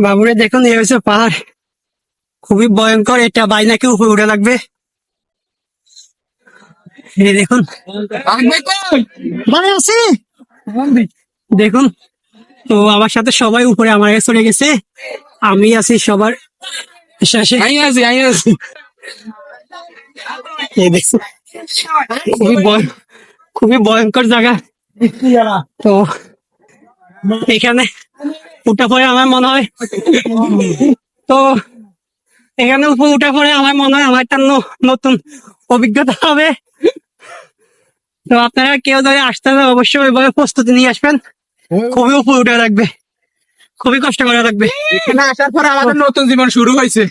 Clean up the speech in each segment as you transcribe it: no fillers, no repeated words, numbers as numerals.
বাবুরে দেখুন এই হচ্ছে পাহাড়, খুবই ভয়ঙ্কর। এটা ভাই নাকি উপরে উঠে লাগবে। এই দেখুন ভাই আছি, দেখুন তো আমার সাথে সবাই উপরে আমার কাছে চলে গেছে, আমি আছি সবার শেষে। এই দেখুন খুবই ভয়ঙ্কর জায়গা। তো এখানে উঠা পরে আমার মনে হয়, তো এখানে উপর উঠা পরে আমার মনে হয় আমার একটা নতুন অভিজ্ঞতা হবে। তো আপনারা কেউ যদি আসতে হবে অবশ্যই ওইভাবে প্রস্তুতি নিয়ে আসবেন, খুবই উপর উঠে লাগবে, খুবই কষ্ট করা লাগবে। এখানে আসার পর আমাদের নতুন জীবন শুরু হয়েছে।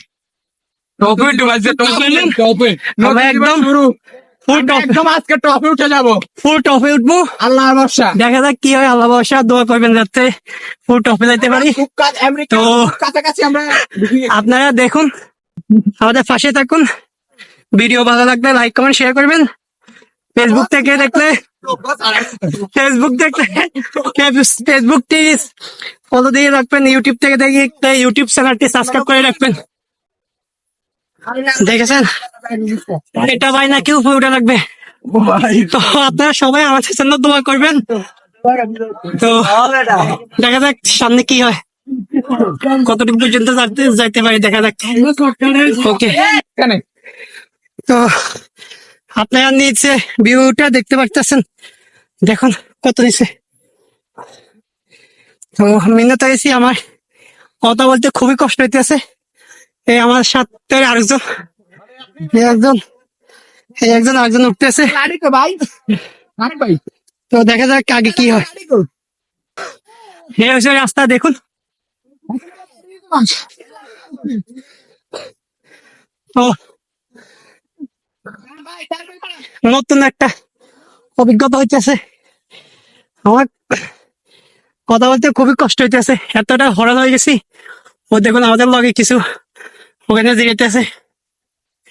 আজকে টপে উঠে যাবো, ফুল টপে উঠবো, আল্লাহর ভরসা। দেখা যাক কি হয়। আল্লাহ ভরসা, দোয়া করবেন যাতে ফুল টপে যাইতে পারি। তো কাছাকাছি আমরা আপনারা দেখুন, আমাদের পাশে থাকুন। ভিডিও ভালো লাগলে লাইক কমেন্ট শেয়ার করবেন। ফেসবুক থেকে দেখলে ফেসবুকটি ফলো দিয়ে রাখবেন। ইউটিউব থেকে দেখলে ইউটিউব চ্যানেলটি সাবস্ক্রাইব করে রাখবেন। দেখেছেন এটা ভাই নাকি উপরে উঠে লাগবে। তো আপনারা সবাই আমাদের জন্য দোয়া করবেন। তো দেখা যাক সামনে কি হয়, কতটুকু পর্যন্ত যাইতে পারি দেখা যাক। ওকে, তো আপনারা নিচে ভিউটা দেখতে পাচ্ছেন, দেখুন কত নিচে। তো মিনাতে এসি, আমার কথা বলতে খুবই কষ্ট হইতেছে। এই আমার সাথে আরেকজন উঠতেছে। তো দেখা যাক আগে কি হয়। এই হচ্ছে রাস্তা, দেখুন। তো নতুন একটা অভিজ্ঞতা হইতেছে আমার, কথা বলতে খুবই কষ্ট হইতেছে, এতটা হরান হয়ে গেছি। ও দেখুন আমাদের লগে কিছু ওখানে যেতেছে,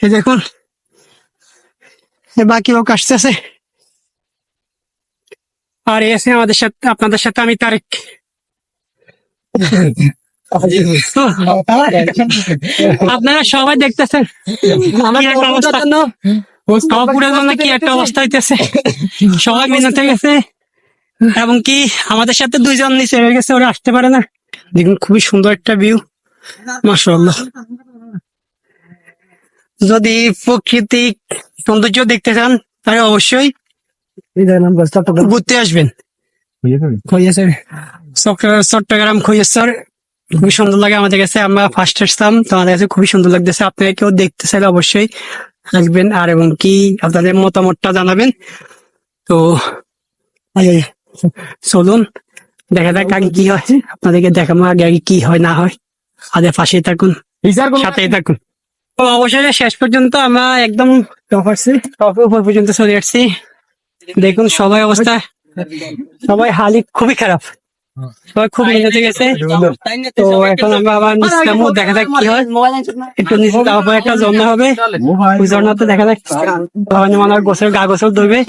এই দেখুন বাকি লোক আসতেছে। আর এই আছে আমাদের সাথে, আপনাদের সাথে আমি তারেক। আপনারা সবাই দেখতেছেন কি একটা অবস্থা হইতেছে। সবাই মিনাতে গেছে, এবং কি আমাদের সাথে দুইজন নিচে হয়ে গেছে, ওরা আসতে পারে না। দেখুন খুবই সুন্দর একটা ভিউ, মাশাআল্লাহ। যদি প্রাকৃতিক সৌন্দর্য দেখতে চান তাহলে অবশ্যই ঘুরতে আসবেন চট্টগ্রাম খৈয়াছর। খুবই সুন্দর লাগে আমাদের কাছে, আমরা ফার্স্ট আসতাম তো আমাদের কাছে খুবই সুন্দর লাগতেছে। আপনারা কেউ দেখতে চাইলে অবশ্যই আসবেন, আর এবং কি আপনাদের মতামতটা জানাবেন। তো চলুন দেখা যাক আগে কি হয়, আপনাদেরকে দেখাবো আগে কি হয় না হয়। আমাদের পাশেই থাকুন, সাথেই থাকুন। তো অবশ্যই শেষ পর্যন্ত আমরা একদম টপে উপর পর্যন্ত চলে আসছি। দেখুন সবাই অবস্থা, সবাই হালি খুবই খারাপ, সবাই খুব নিচে গেছে। তো এখন আমরা আবার নিচে নামবো, দেখা যাক কি হয়। একটু নিচে যাওয়ার পর একটা ঝর্ণা হবে, ওই ঝর্ণাতে দেখা যাক গোসল ধরবে।